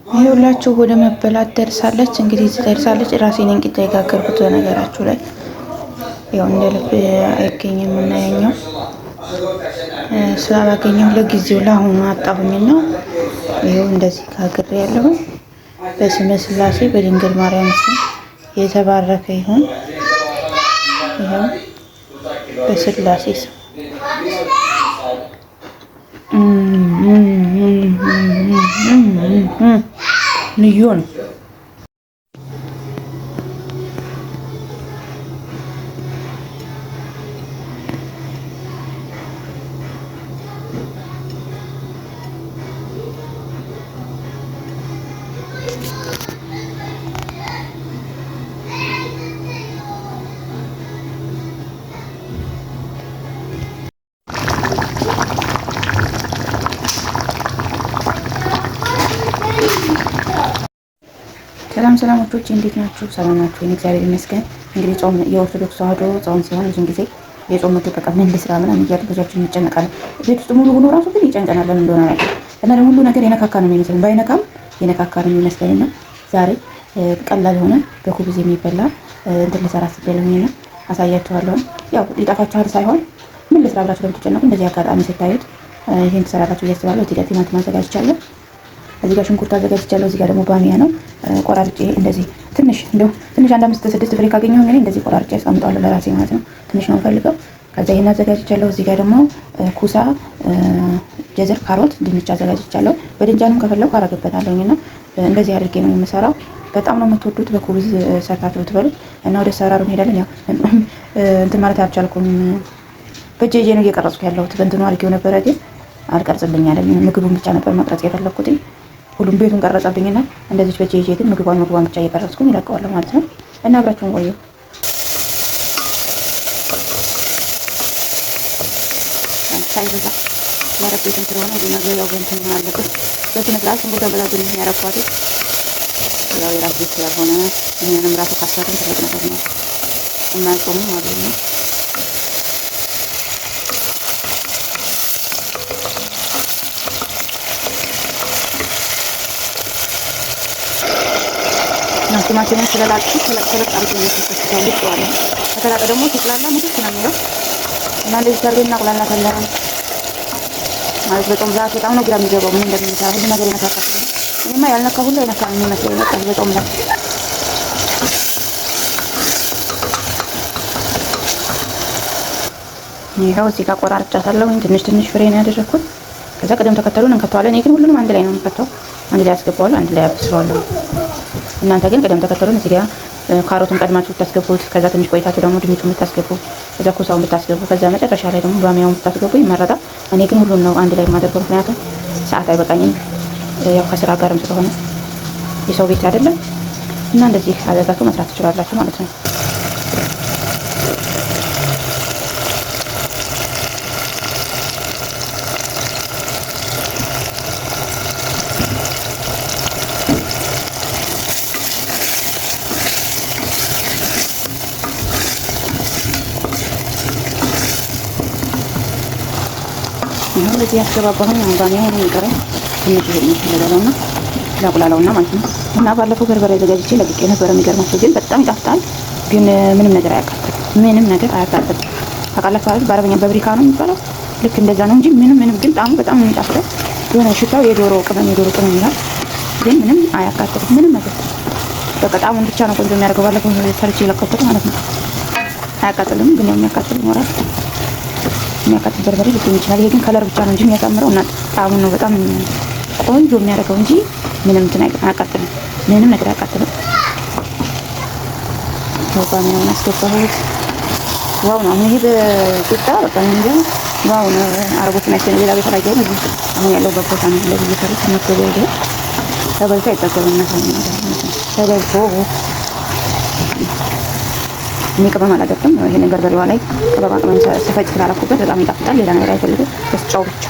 ይኸውላችሁ ወደ መበላት ደርሳለች። እንግዲህ ደርሳለች። ራሴን እንቂጣ የጋገርኩት በነገራችሁ ላይ ያው እንደ ልብ አይገኝም እና ያኛው ስላላገኘሁ ለጊዜው ለአሁኑ አጣሁኝና ይኸው እንደዚህ ጋግሬ ያለሁ። በስመ ስላሴ በድንግል ማርያም ስም የተባረከ ይሁን። ይኸው በስላሴ ስም ልዩ ነው። ሰላም ወዶች እንዴት ናችሁ? ሰላም ናችሁ? እግዚአብሔር ይመስገን። እንግዲህ ጾም የኦርቶዶክስ ተዋህዶ ጾም ሲሆን ብዙ ጊዜ የጾም መጠበቅ ምን ልስራ ምናምን እያልን ብዙዎችን እንጨነቃለን። ቤት ውስጥ ሙሉ ሆኖ ራሱ ግን ይጨንቀናል። ለምን እንደሆነ አላውቅም። እና ደግሞ ሁሉ ነገር የነካካ ነው የሚመስለን፣ ባይነካም የነካካ ነው የሚመስለንና ዛሬ ቀላል የሆነ በኩብዝ የሚበላ እንትን ልሰራ አስቤያለሁና አሳያችኋለሁ። ያው ሊጠፋችኋል ሳይሆን ምን ልስራ ብላችሁ ለምትጨነቁ እንደዚህ አጋጣሚ ስታዩት ይሄን ትሰራላችሁ ብዬ አስባለሁ። እዚህ ጋር ቲማቲም አዘጋጅቻለሁ። እዚህ ጋር ሽንኩርት አዘጋጅቻለሁ። እዚህ ጋር ደግሞ ባሚያ ነው ቆራርጬ እንደዚህ ትንሽ እንደው ትንሽ 5-6 ፍሬ ካገኘሁ እንግዲህ እንደዚህ ቆራርጬ አስቀምጠዋለሁ ለራሴ ማለት ነው። ትንሽ ነው የምፈልገው። ከዛ ይሄን አዘጋጅቻለሁ። እዚህ ጋር ደግሞ ኩሳ፣ ጀዘር፣ ካሮት፣ ድንች አዘጋጅቻለሁ። በድንጃንም ከፈለኩ አረግበታለሁና እንደዚህ አድርጌ ነው የምሰራው። በጣም ነው የምትወዱት። በኩብዝ ሰርታችሁ ትበሉት እና ወደ ሰራሩ እንሄዳለን። ያው እንትን ማለት አልቻልኩም። በእጄ ነው እየቀረጽኩ ያለሁት። በእንትኑ አድርጌው ነበረ ግን አልቀርጽልኝ አለኝ። ምግቡን ብቻ ነበር መቅረጽ የፈለኩት። ሁሉም ቤቱን ቀረጸብኝና እንደዚህ በእጄ ግን ምግቧን ብቻ እየቀረጽኩኝ ይለቀዋለሁ ማለት ነው። እና አብራችሁን ቆዩ። ሳይበዛ ያረብ ቤትን ስለሆነ ወደ መግቢያው በእንትን ሆነ አለበት። በስነ ስርዓት ሽንኩርት አበዛዙልኝ ያረኳት ያው የራስ ቤት ስላልሆነ ይህንንም ራሱ ካሰሩን ትልቅ ነገር ነው። የማያጾሙ ማለት ነው። ቲማቲሙን ስለላችሁ ተለቅ አድርጌ ነው የምትከተለው ይችላል። ከተላቀ ደግሞ ሲጥላላ ሙት ነው የሚለው እና እንደዚህ ሰርቤ እናቁላላታለን ማለት በጣም ዛት በጣም ነው ግራ የሚገባው ምን እንደሚሰራ ሁሉ ነገር ይነካካል። እኔማ ያልነካ ሁሉ አይነካ የሚመስለው ነው። በጣም ነው ይሄው እዚህ ጋር ቆራርጫታለሁ። ትንሽ ፍሬ ነው ያደረኩት። ከዛ ቀደም ተከተሉን እንከተዋለን። እኔ ግን ሁሉንም አንድ ላይ ነው የምከተው። አንድ ላይ አስገባዋለሁ፣ አንድ ላይ አብስለዋለሁ። እናንተ ግን ቀደም ተከተሉን እዚህ ጋር ካሮቱን ቀድማችሁ ብታስገቡት፣ ከዛ ትንሽ ቆይታችሁ ደግሞ ድንቹን ብታስገቡ፣ ከዛ ኩሳውን ብታስገቡ፣ ከዛ መጨረሻ ላይ ደግሞ ባሚያውን ብታስገቡ ይመረጣል። እኔ ግን ሁሉም ነው አንድ ላይ የማደርገው፣ ምክንያቱም ሰዓት አይበቃኝም። ያው ከስራ ጋርም ስለሆነ የሰው ቤት አይደለም እና እንደዚህ አዘጋጅቶ መስራት ትችላላችሁ ማለት ነው። ይሄን ለዚህ ያስገባባሁኝ አንጋኔ ሆነ ይቀራል። ትንሽ ይሄን ላቁላለውና ማለት ነው። እና ባለፈው በርበሬ አዘጋጅቼ ለቅቄ ነበር። የሚገርማችሁ ግን በጣም ይጣፍጣል። ግን ምንም ነገር አያቃጥልም። ምንም ነገር አያቃጥልም። ታውቃላችሁ አይደል? በአረበኛ በብሪካ ነው የሚባለው። ልክ እንደዛ ነው እንጂ ምንም ግን ጣዕሙ በጣም ነው የሚጣፍጠው። የሆነ ሽታው የዶሮ ቅመም ይላል። ግን ምንም አያቃጥልም። ምንም ነገር በቃ ጣዕሙን ብቻ ነው ቆንጆ የሚያደርገው። ባለፈው ሰርቼ ለቀቁት ማለት ነው። አያቃጥልም። ግን ያው የሚያቃጥል ይኖራል። የሚያቃጥል በርበሬ ሊገኝ ይችላል። ይሄ ግን ከለር ብቻ ነው እንጂ የሚያሳምረው እና ጣዕሙን ነው በጣም ቆንጆ የሚያደርገው እንጂ ምንም እንትን አያቃጥልም። ምንም ነገር አያቃጥልም። ባሚያውን አስገባሁት። ዋው ነው ይሄ በቂጣ በቃ እንዴ ዋው ነው። አረቦችን አይተን ሌላ ቤት ላይ ነው አሁን ያለው በቦታ ነው ለዚህ እየሰሩት ነው። ተበልቶ አይጠገብም ነው ተበልቶ እኔ ቅመም አላደርግም። ይሄን በርበሬዋ ላይ ቅመም ስፈጭ ስላደረኩበት በጣም ይጣፍጣል። ሌላ ነገር አይፈልግም። በስ ጨው ብቻ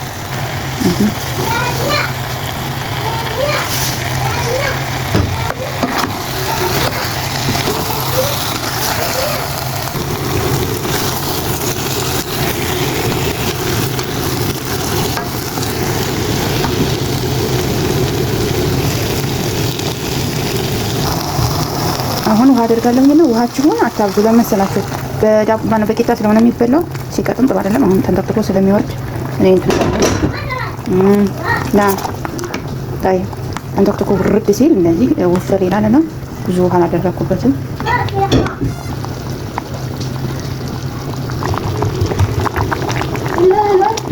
አሁን ውሃ አደርጋለሁ። ነው ውሃችሁን አታብዙ። ለመሰላችሁ በዳቦ ባነ በቂጣ ስለሆነ የሚበላው ሲቀጥም ጥሩ አይደለም። አሁን ተንተክትኮ ስለሚወርድ እኔ ና ታይ ተንተክትኮ ውርድ ሲል እንደዚህ ወፈር ይላል ነው። ብዙ ውሃ አላደረኩበትም።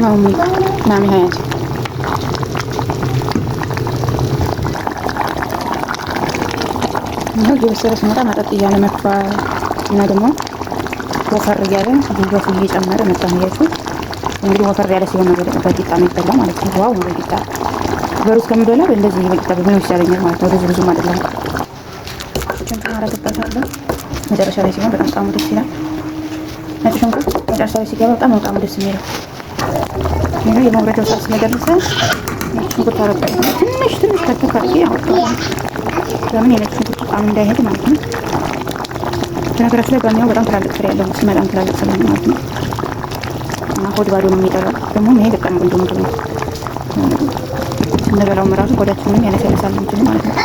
ማሚ ሀያት ነው እየበሰለ ሲመጣ መጠጥ እያለ መጥቷል እና ደግሞ ወፈር እያለ ጉልበቱ እየጨመረ መጣ። ያያችሁ እንግዲህ ወፈር ያለ ሲሆን በቂጣ የሚበላ ማለት ነው። ዋው ነው በቂጣ በሩዝ ከምበላ እንደዚህ በቂጣ ቢሆን ይሻለኛል ማለት ነው። ሩዝ ብዙም አይደለም። ሽንኩርት አረግበታለሁ መጨረሻ ላይ ሲሆን በጣም ጣሙ ደስ ይላል። ነጭ ሽንኩርት መጨረሻ ላይ ሲገባ በጣም ነው ጣሙ ደስ የሚለው። ይሄ የመውረጃው ሰዓት ስለደረሰ ነጭ ሽንኩርት አረግበታለሁ። ትንሽ ከትፍ አድርጌ አወጣዋለሁ። ለምን የነጭ ሽንኩርት ጣዕም እንዳይሄድ ማለት ነው። በነገራችን ላይ ባሚያው በጣም ትላልቅ ፍሬ ያለው ሲመጣም ትላልቅ ስለሆነ ማለት ነው እና ሆድ ባዶ ነው የሚጠራው። ደግሞ ይሄ በጣም ቆንጆ ምግብ ነው። ስንበላውም ራሱ ሆዳችንንም ያለሰልሳል ማለት ነው።